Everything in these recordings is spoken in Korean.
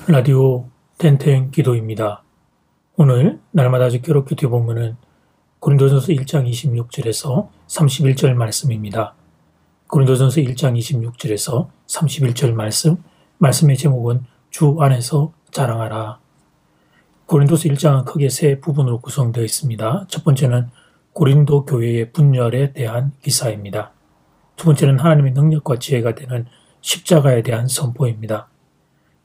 라디오 텐텐 기도입니다. 오늘 날마다 적기로 큐티 본문은 고린도전서 1장 26절에서 31절 말씀입니다. 고린도전서 1장 26절에서 31절 말씀의 제목은 주 안에서 자랑하라. 고린도서 1장은 크게 세 부분으로 구성되어 있습니다. 첫 번째는 고린도 교회의 분열에 대한 기사입니다. 두 번째는 하나님의 능력과 지혜가 되는 십자가에 대한 선포입니다.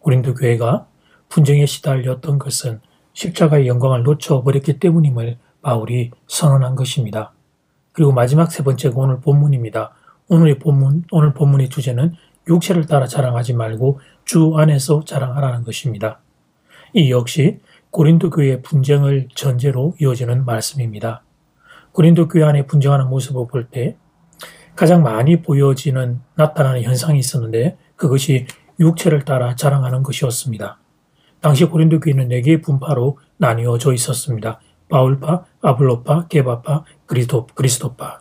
고린도 교회가 분쟁에 시달렸던 것은 십자가의 영광을 놓쳐버렸기 때문임을 바울이 선언한 것입니다. 그리고 마지막 세 번째가 오늘 본문입니다. 오늘 본문의 주제는 육체를 따라 자랑하지 말고 주 안에서 자랑하라는 것입니다. 이 역시 고린도 교회의 분쟁을 전제로 이어지는 말씀입니다. 고린도 교회 안에 분쟁하는 모습을 볼 때 가장 많이 나타나는 현상이 있었는데 그것이 육체를 따라 자랑하는 것이었습니다. 당시 고린도 교회는 4개의 분파로 나뉘어져 있었습니다. 바울파, 아볼로파, 게바파, 그리스도파.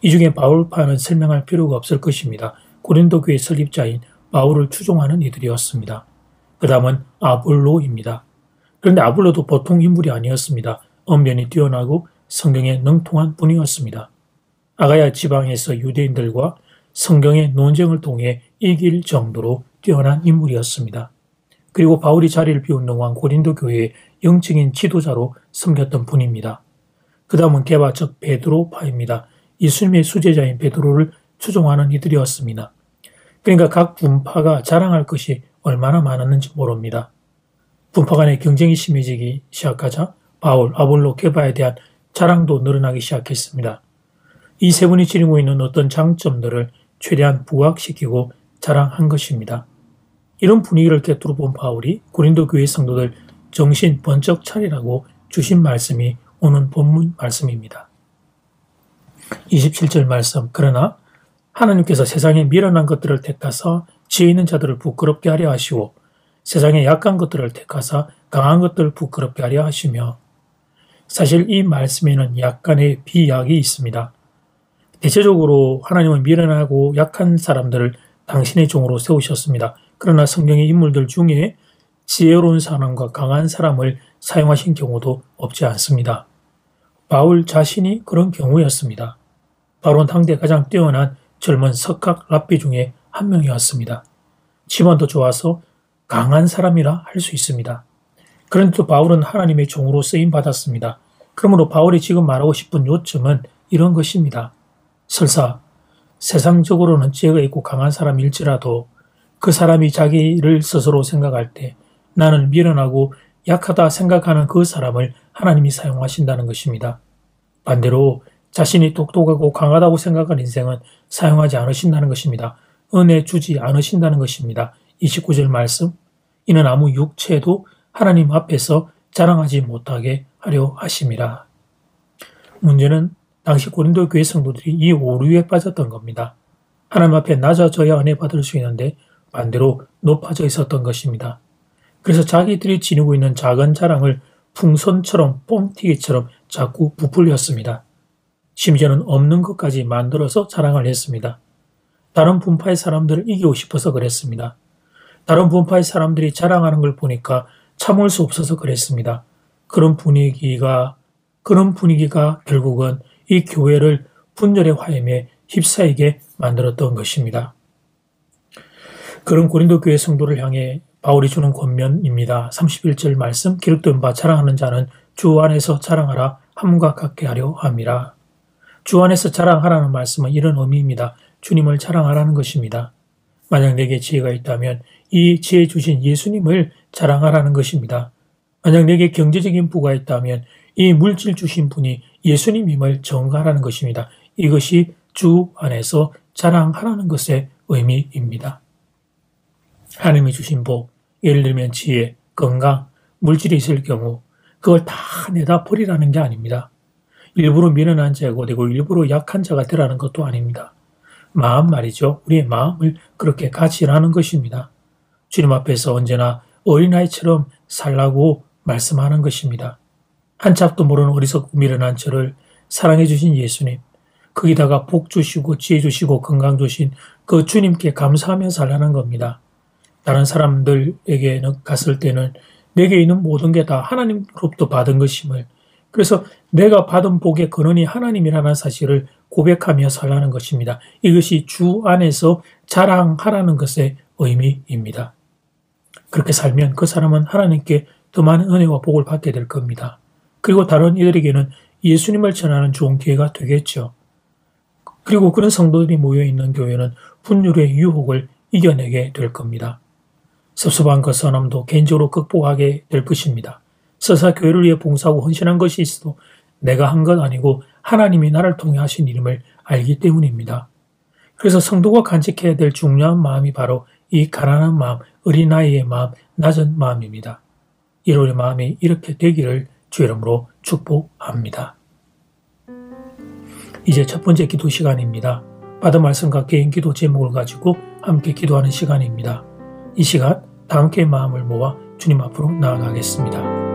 이 중에 바울파는 설명할 필요가 없을 것입니다. 고린도 교회 설립자인 바울을 추종하는 이들이었습니다. 그 다음은 아볼로입니다. 그런데 아볼로도 보통 인물이 아니었습니다. 언변이 뛰어나고 성경에 능통한 분이었습니다. 아가야 지방에서 유대인들과 성경의 논쟁을 통해 이길 정도로 뛰어난 인물이었습니다. 그리고 바울이 자리를 비운 동안 고린도 교회의 영적인 지도자로 섬겼던 분입니다. 그 다음은 게바 즉 베드로파입니다. 예수님의 수제자인 베드로를 추종하는 이들이었습니다. 그러니까 각 분파가 자랑할 것이 얼마나 많았는지 모릅니다. 분파 간의 경쟁이 심해지기 시작하자 바울, 아볼로, 게바에 대한 자랑도 늘어나기 시작했습니다. 이 세 분이 지니고 있는 어떤 장점들을 최대한 부각시키고 자랑한 것입니다. 이런 분위기를 꿰뚫어 본 바울이 고린도 교회 성도들 정신 번쩍 차리라고 주신 말씀이 오는 본문 말씀입니다. 27절 말씀. 그러나 하나님께서 세상에 미련한 것들을 택하사 지혜 있는 자들을 부끄럽게 하려 하시고 세상에 약한 것들을 택하사 강한 것들을 부끄럽게 하려 하시며. 사실 이 말씀에는 약간의 비약이 있습니다. 대체적으로 하나님은 미련하고 약한 사람들을 당신의 종으로 세우셨습니다. 그러나 성경의 인물들 중에 지혜로운 사람과 강한 사람을 사용하신 경우도 없지 않습니다. 바울 자신이 그런 경우였습니다. 바울은 당대 가장 뛰어난 젊은 석학 랍비 중에 한 명이었습니다. 지만도 좋아서 강한 사람이라 할 수 있습니다. 그런데도 바울은 하나님의 종으로 쓰임받았습니다. 그러므로 바울이 지금 말하고 싶은 요점은 이런 것입니다. 설사 세상적으로는 지혜가 있고 강한 사람일지라도 그 사람이 자기를 스스로 생각할 때 나는 미련하고 약하다 생각하는 그 사람을 하나님이 사용하신다는 것입니다. 반대로 자신이 똑똑하고 강하다고 생각한 인생은 사용하지 않으신다는 것입니다. 은혜 주지 않으신다는 것입니다. 29절 말씀. 이는 아무 육체도 하나님 앞에서 자랑하지 못하게 하려 하심이라. 문제는 당시 고린도 교회 성도들이 이 오류에 빠졌던 겁니다. 하나님 앞에 낮아져야 은혜 받을 수 있는데 반대로 높아져 있었던 것입니다. 그래서 자기들이 지니고 있는 작은 자랑을 풍선처럼 뻥튀기처럼 자꾸 부풀렸습니다. 심지어는 없는 것까지 만들어서 자랑을 했습니다. 다른 분파의 사람들을 이기고 싶어서 그랬습니다. 다른 분파의 사람들이 자랑하는 걸 보니까 참을 수 없어서 그랬습니다. 그런 분위기가 결국은 이 교회를 분열의 화염에 휩싸이게 만들었던 것입니다. 그런 고린도 교회 성도를 향해 바울이 주는 권면입니다. 31절 말씀. 기록된 바 자랑하는 자는 주 안에서 자랑하라 함과 같게 하려 함이라. 주 안에서 자랑하라는 말씀은 이런 의미입니다. 주님을 자랑하라는 것입니다. 만약 내게 지혜가 있다면 이 지혜 주신 예수님을 자랑하라는 것입니다. 만약 내게 경제적인 부가 있다면 이 물질 주신 분이 예수님임을 전가하라는 것입니다. 이것이 주 안에서 자랑하라는 것의 의미입니다. 하나님이 주신 복, 예를 들면 지혜, 건강, 물질이 있을 경우 그걸 다 내다 버리라는 게 아닙니다. 일부러 미련한 자가 되고 일부러 약한 자가 되라는 것도 아닙니다. 마음 말이죠. 우리의 마음을 그렇게 가지라는 것입니다. 주님 앞에서 언제나 어린아이처럼 살라고 말씀하는 것입니다. 한참도 모르는 어리석고 미련한 저를 사랑해 주신 예수님, 거기다가 복 주시고 지혜 주시고 건강 주신 그 주님께 감사하며 살라는 겁니다. 다른 사람들에게는 갔을 때는 내게 있는 모든 게 다 하나님으로부터 받은 것임을, 그래서 내가 받은 복의 근원이 하나님이라는 사실을 고백하며 살라는 것입니다. 이것이 주 안에서 자랑하라는 것의 의미입니다. 그렇게 살면 그 사람은 하나님께 더 많은 은혜와 복을 받게 될 겁니다. 그리고 다른 이들에게는 예수님을 전하는 좋은 기회가 되겠죠. 그리고 그런 성도들이 모여있는 교회는 분열의 유혹을 이겨내게 될 겁니다. 섭섭한 것 선함도 개인적으로 극복하게 될 것입니다. 설사 교회를 위해 봉사하고 헌신한 것이 있어도 내가 한 것 아니고 하나님이 나를 통해 하신 일임을 알기 때문입니다. 그래서 성도가 간직해야 될 중요한 마음이 바로 이 가난한 마음, 어린아이의 마음, 낮은 마음입니다. 여러분의 마음이 이렇게 되기를 주 이름으로 축복합니다. 이제 첫 번째 기도 시간입니다. 받은 말씀과 개인 기도 제목을 가지고 함께 기도하는 시간입니다. 이 시간 다 함께 마음을 모아 주님 앞으로 나아가겠습니다.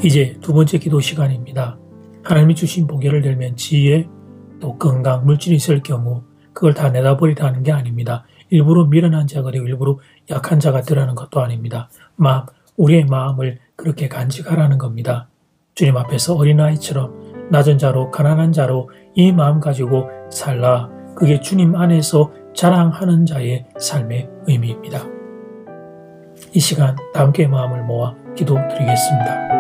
이제 두 번째 기도 시간입니다. 하나님이 주신 복예를 들면 지혜, 또 건강, 물질이 있을 경우 그걸 다 내다버리라 하는 게 아닙니다. 일부러 미련한 자가 되고 일부러 약한 자가 되라는 것도 아닙니다. 우리의 마음을 그렇게 간직하라는 겁니다. 주님 앞에서 어린아이처럼 낮은 자로 가난한 자로 이 마음 가지고 살라. 그게 주님 안에서 자랑하는 자의 삶의 의미입니다. 이 시간 다 함께 마음을 모아 기도드리겠습니다.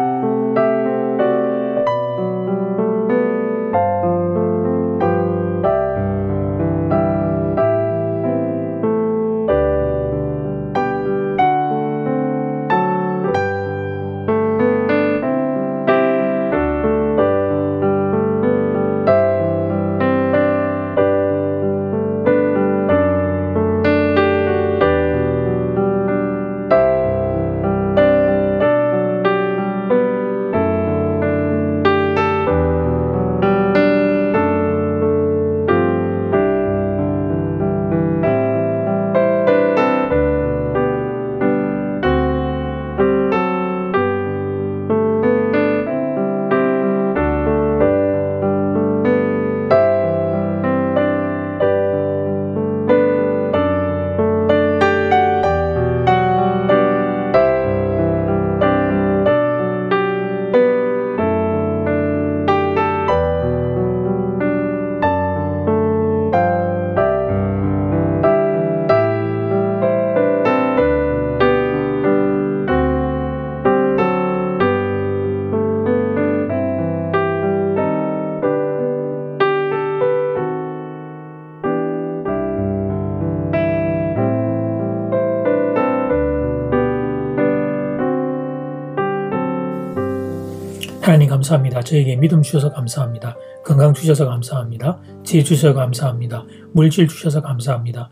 하나님 감사합니다. 저에게 믿음 주셔서 감사합니다. 건강 주셔서 감사합니다. 지혜 주셔서 감사합니다. 물질 주셔서 감사합니다.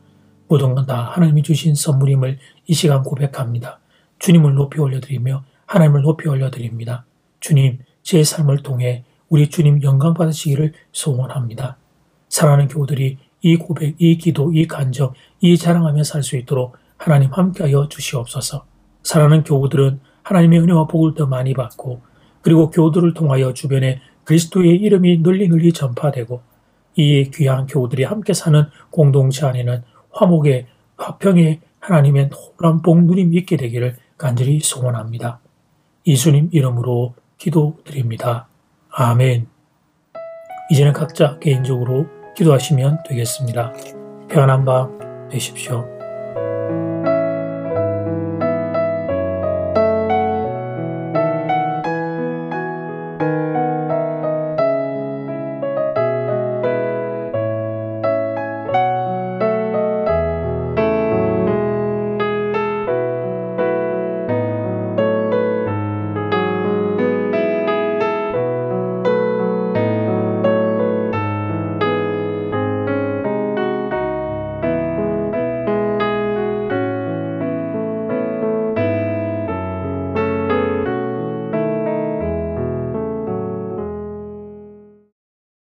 모든 건 다 하나님이 주신 선물임을 이 시간 고백합니다. 주님을 높이 올려드리며 하나님을 높이 올려드립니다. 주님, 제 삶을 통해 우리 주님 영광 받으시기를 소원합니다. 사랑하는 교우들이 이 고백, 이 기도, 이 간정, 이 자랑하며 살 수 있도록 하나님 함께하여 주시옵소서. 사랑하는 교우들은 하나님의 은혜와 복을 더 많이 받고 그리고 교우들을 통하여 주변에 그리스도의 이름이 널리 전파되고 이 귀한 교우들이 함께 사는 공동체 안에는 화목의 화평의 하나님의 놀라운 복 누림이 있게 되기를 간절히 소원합니다. 예수님 이름으로 기도드립니다. 아멘. 이제는 각자 개인적으로 기도하시면 되겠습니다. 평안한 밤 되십시오.